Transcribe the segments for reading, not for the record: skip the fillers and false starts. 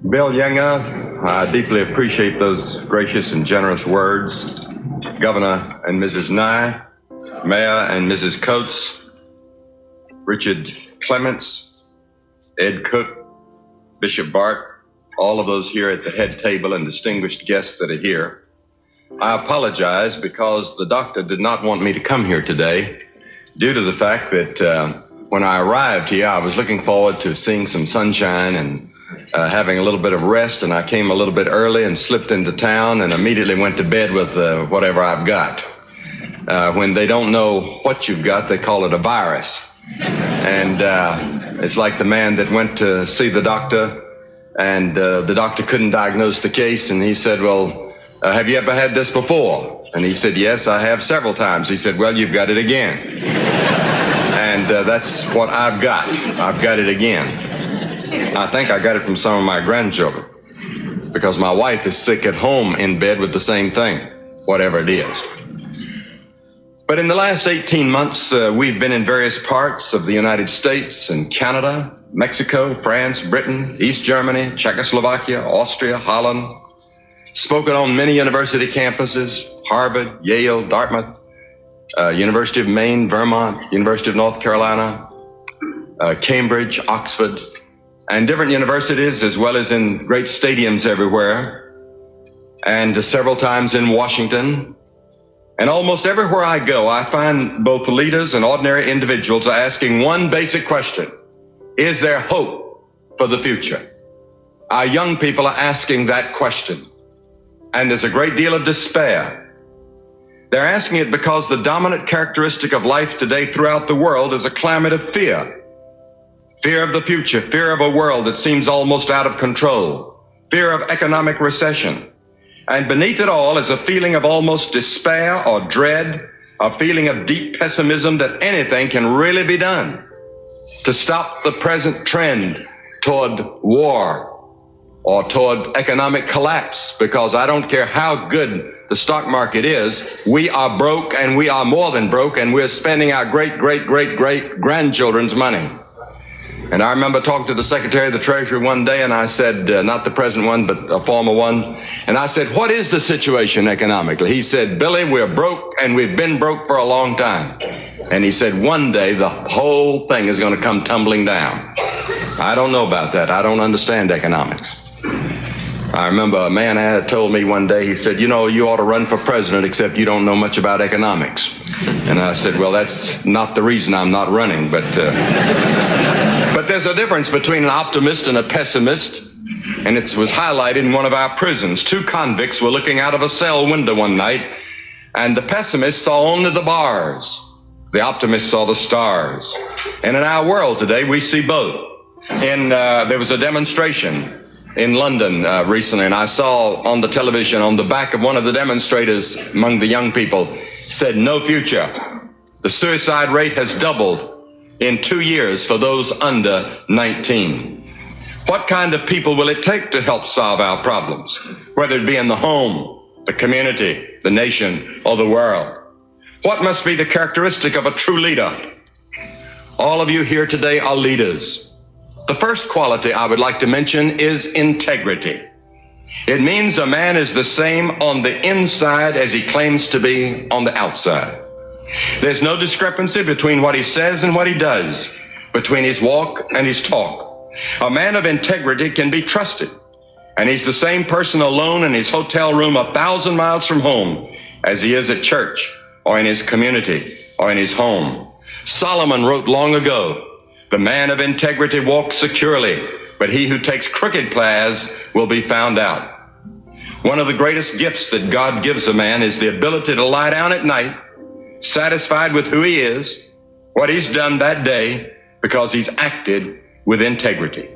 Bill Yenga, I deeply appreciate those gracious and generous words. Governor and Mrs. Nye, Mayor and Mrs. Coates, Richard Clements, Ed Cook, Bishop Bart, all of those here at the head table and distinguished guests that are here. I apologize because the doctor did not want me to come here today due to the fact that when I arrived here, I was looking forward to seeing some sunshine and having a little bit of rest, and I came a little bit early and slipped into town and immediately went to bed with whatever I've got. When they don't know what you've got, they call it a virus. And it's like the man that went to see the doctor, and the doctor couldn't diagnose the case, and he said, well, have you ever had this before? And he said, yes, I have several times. He said, well, you've got it again. And that's what I've got. I've got it again. I think I got it from some of my grandchildren because my wife is sick at home in bed with the same thing, whatever it is. But in the last 18 months, we've been in various parts of the United States and Canada, Mexico, France, Britain, East Germany, Czechoslovakia, Austria, Holland, spoken on many university campuses, Harvard, Yale, Dartmouth, University of Maine, Vermont, University of North Carolina, Cambridge, Oxford, and different universities, as well as in great stadiums everywhere, and several times in Washington. And almost everywhere I go, I find both leaders and ordinary individuals are asking one basic question: is there hope for the future? Our young people are asking that question, and there's a great deal of despair. They're asking it because the dominant characteristic of life today throughout the world is a climate of fear. Fear of the future, fear of a world that seems almost out of control, fear of economic recession. And beneath it all is a feeling of almost despair or dread, a feeling of deep pessimism that anything can really be done to stop the present trend toward war or toward economic collapse, because I don't care how good the stock market is, we are broke, and we are more than broke, and we're spending our great-great-great-great-grandchildren's money. And I remember talking to the Secretary of the Treasury one day, and I said, not the present one, but a former one, and I said, what is the situation economically? He said, Billy, we're broke, and we've been broke for a long time. And he said, one day the whole thing is going to come tumbling down. I don't know about that. I don't understand economics. I remember a man had told me one day, he said, you know, you ought to run for president, except you don't know much about economics. And I said, well, that's not the reason I'm not running, but there's a difference between an optimist and a pessimist, and it was highlighted in one of our prisons. Two convicts were looking out of a cell window one night, and the pessimist saw only the bars. The optimist saw the stars. And in our world today, we see both. There was a demonstration in London recently, and I saw on the television, on the back of one of the demonstrators among the young people, said, no future. The suicide rate has doubled in 2 years for those under 19. What kind of people will it take to help solve our problems, whether it be in the home, the community, the nation, or the world? What must be the characteristic of a true leader? All of you here today are leaders. The first quality I would like to mention is integrity. It means a man is the same on the inside as he claims to be on the outside. There's no discrepancy between what he says and what he does, between his walk and his talk. A man of integrity can be trusted, and he's the same person alone in his hotel room 1,000 miles from home as he is at church or in his community or in his home. Solomon wrote long ago, the man of integrity walks securely, but he who takes crooked paths will be found out. One of the greatest gifts that God gives a man is the ability to lie down at night, satisfied with who he is, what he's done that day, because he's acted with integrity.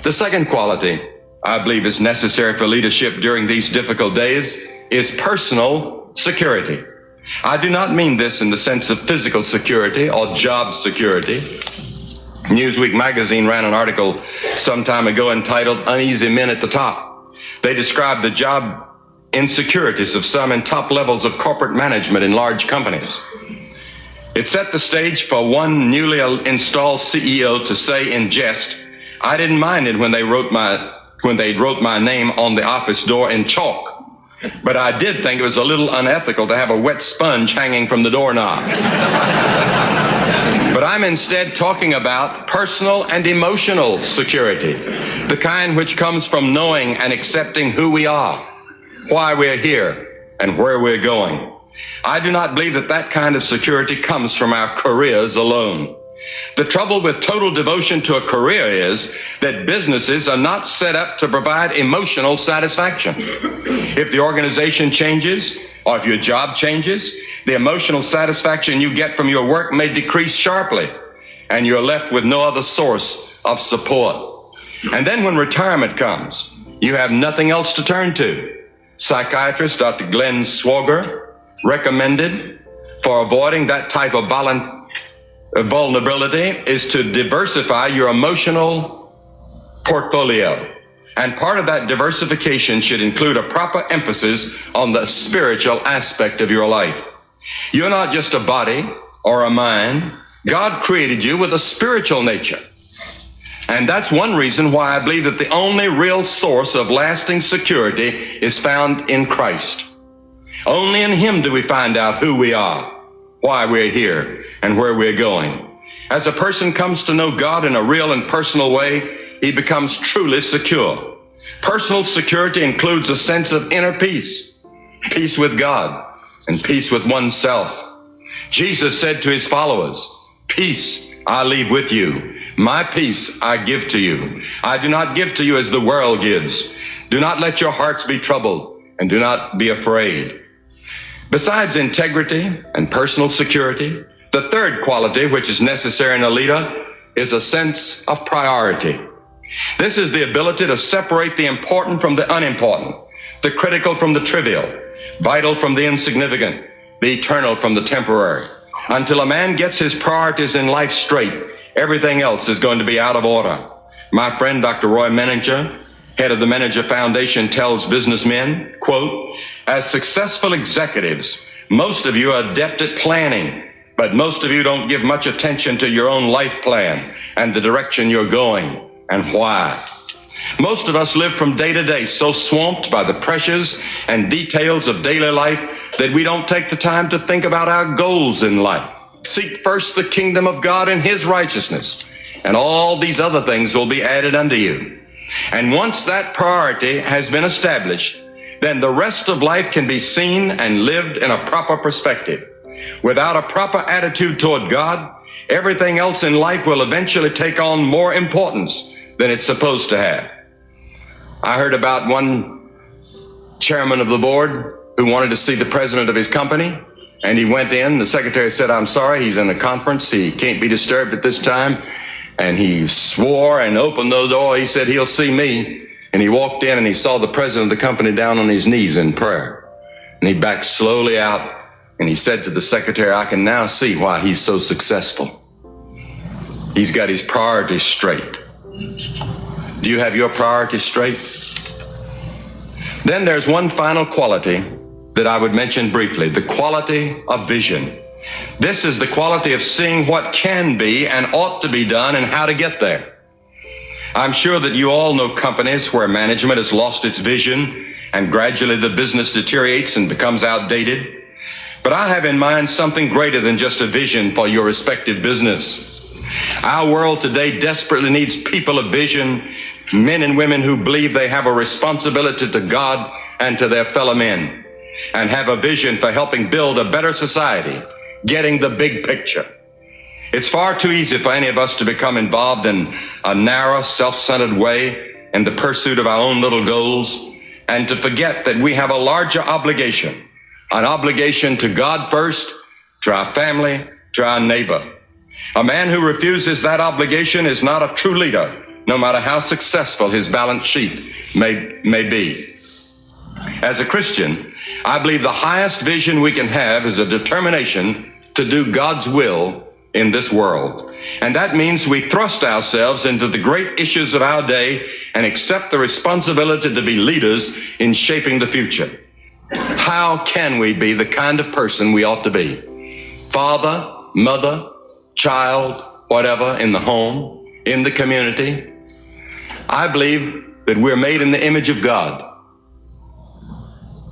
The second quality I believe is necessary for leadership during these difficult days is personal security. I do not mean this in the sense of physical security or job security. Newsweek magazine ran an article some time ago entitled Uneasy Men at the Top. They described the job insecurities of some in top levels of corporate management in large companies. It set the stage for one newly installed CEO to say in jest, I didn't mind it when they wrote my when they wrote my name on the office door in chalk. But I did think it was a little unethical to have a wet sponge hanging from the doorknob. But I'm instead talking about personal and emotional security, the kind which comes from knowing and accepting who we are, why we're here, and where we're going. I do not believe that that kind of security comes from our careers alone. The trouble with total devotion to a career is that businesses are not set up to provide emotional satisfaction. If the organization changes, or if your job changes, the emotional satisfaction you get from your work may decrease sharply, and you're left with no other source of support. And then when retirement comes, you have nothing else to turn to. Psychiatrist Dr. Glenn Swager recommended for avoiding that type of vulnerability is to diversify your emotional portfolio. And part of that diversification should include a proper emphasis on the spiritual aspect of your life. You're not just a body or a mind. God created you with a spiritual nature. And that's one reason why I believe that the only real source of lasting security is found in Christ. Only in Him do we find out who we are, why we're here, and where we're going. As a person comes to know God in a real and personal way, he becomes truly secure. Personal security includes a sense of inner peace, peace with God, and peace with oneself. Jesus said to his followers, "Peace I leave with you. My peace I give to you. I do not give to you as the world gives. Do not let your hearts be troubled, and do not be afraid." Besides integrity and personal security, the third quality which is necessary in a leader is a sense of priority. This is the ability to separate the important from the unimportant, the critical from the trivial, vital from the insignificant, the eternal from the temporary. Until a man gets his priorities in life straight, everything else is going to be out of order. My friend Dr. Roy Menninger, head of the Menninger Foundation, tells businessmen, quote, "As successful executives, most of you are adept at planning, but most of you don't give much attention to your own life plan and the direction you're going and why." Most of us live from day to day so swamped by the pressures and details of daily life that we don't take the time to think about our goals in life. Seek first the kingdom of God and His righteousness, and all these other things will be added unto you. And once that priority has been established, then the rest of life can be seen and lived in a proper perspective. Without a proper attitude toward God, everything else in life will eventually take on more importance than it's supposed to have. I heard about one chairman of the board who wanted to see the president of his company, and he went in. The secretary said, "I'm sorry, he's in a conference. He can't be disturbed at this time." And he swore and opened the door. He said, "He'll see me." And he walked in and he saw the president of the company down on his knees in prayer. And he backed slowly out and he said to the secretary, "I can now see why he's so successful. He's got his priorities straight." Do you have your priorities straight? Then there's one final quality that I would mention briefly, the quality of vision. This is the quality of seeing what can be and ought to be done and how to get there. I'm sure that you all know companies where management has lost its vision and gradually the business deteriorates and becomes outdated. But I have in mind something greater than just a vision for your respective business. Our world today desperately needs people of vision, men and women who believe they have a responsibility to God and to their fellow men, and have a vision for helping build a better society, getting the big picture. It's far too easy for any of us to become involved in a narrow, self-centered way in the pursuit of our own little goals, and to forget that we have a larger obligation, an obligation to God first, to our family, to our neighbor. A man who refuses that obligation is not a true leader, no matter how successful his balance sheet may be. As a Christian, I believe the highest vision we can have is a determination to do God's will in this world. And that means we thrust ourselves into the great issues of our day and accept the responsibility to be leaders in shaping the future. How can we be the kind of person we ought to be? Father, mother, child, whatever, in the home, in the community. I believe that we're made in the image of God.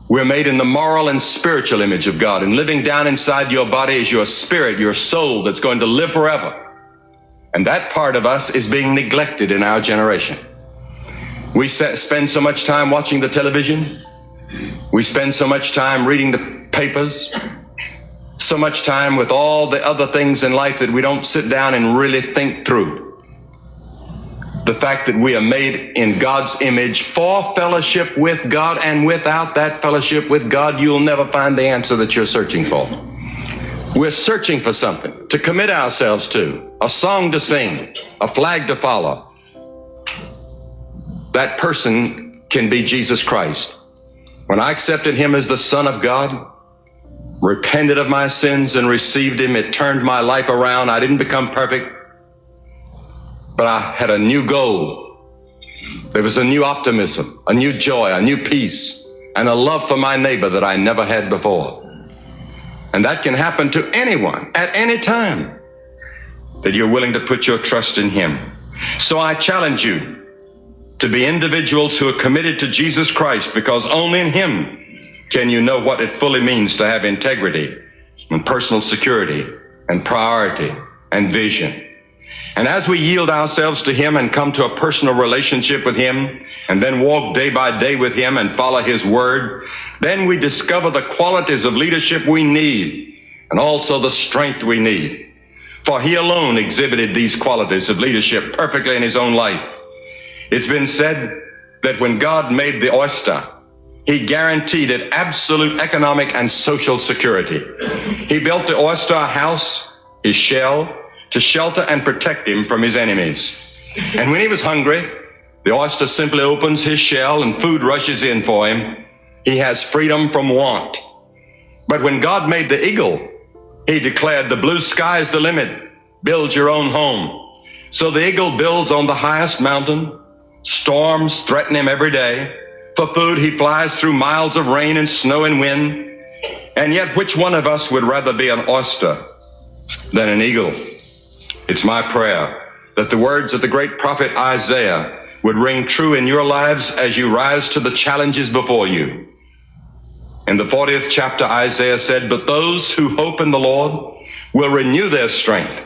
We're made in the moral and spiritual image of God, and living down inside your body is your spirit, your soul that's going to live forever. And that part of us is being neglected in our generation. We spend so much time watching the television. We spend so much time reading the papers, so much time with all the other things in life that we don't sit down and really think through the fact that we are made in God's image for fellowship with God, and without that fellowship with God, you'll never find the answer that you're searching for. We're searching for something to commit ourselves to, a song to sing, a flag to follow. That person can be Jesus Christ. When I accepted him as the Son of God, repented of my sins and received him, it turned my life around. I didn't become perfect, but I had a new goal. There was a new optimism, a new joy, a new peace, and a love for my neighbor that I never had before. And that can happen to anyone at any time that you're willing to put your trust in him. So I challenge you to be individuals who are committed to Jesus Christ, because only in him can you know what it fully means to have integrity and personal security and priority and vision. And as we yield ourselves to him and come to a personal relationship with him, and then walk day by day with him and follow his word, then we discover the qualities of leadership we need, and also the strength we need. For he alone exhibited these qualities of leadership perfectly in his own life. It's been said that when God made the oyster, he guaranteed it absolute economic and social security. He built the oyster a house, his shell, to shelter and protect him from his enemies. And when he was hungry, the oyster simply opens his shell and food rushes in for him. He has freedom from want. But when God made the eagle, he declared the blue sky is the limit. Build your own home. So the eagle builds on the highest mountain. Storms threaten him every day. For food, he flies through miles of rain and snow and wind. And yet, which one of us would rather be an oyster than an eagle? It's my prayer that the words of the great prophet Isaiah would ring true in your lives as you rise to the challenges before you. In the 40th chapter, Isaiah said, "But those who hope in the Lord will renew their strength.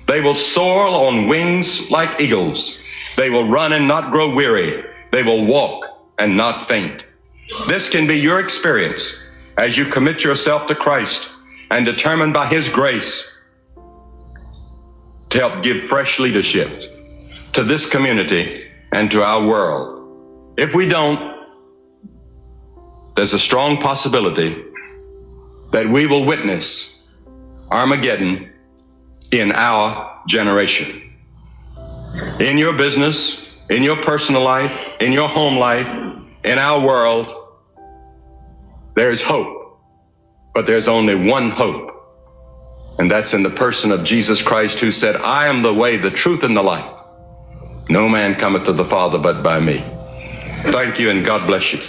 They will soar on wings like eagles. They will run and not grow weary. They will walk and not faint." This can be your experience as you commit yourself to Christ and determined by his grace to help give fresh leadership to this community and to our world. If we don't, there's a strong possibility that we will witness Armageddon in our generation. In your business, in your personal life, in your home life, in our world, there's hope, but there's only one hope, and that's in the person of Jesus Christ, who said, "I am the way, the truth, and the life. No man cometh to the Father but by me." Thank you, and God bless you.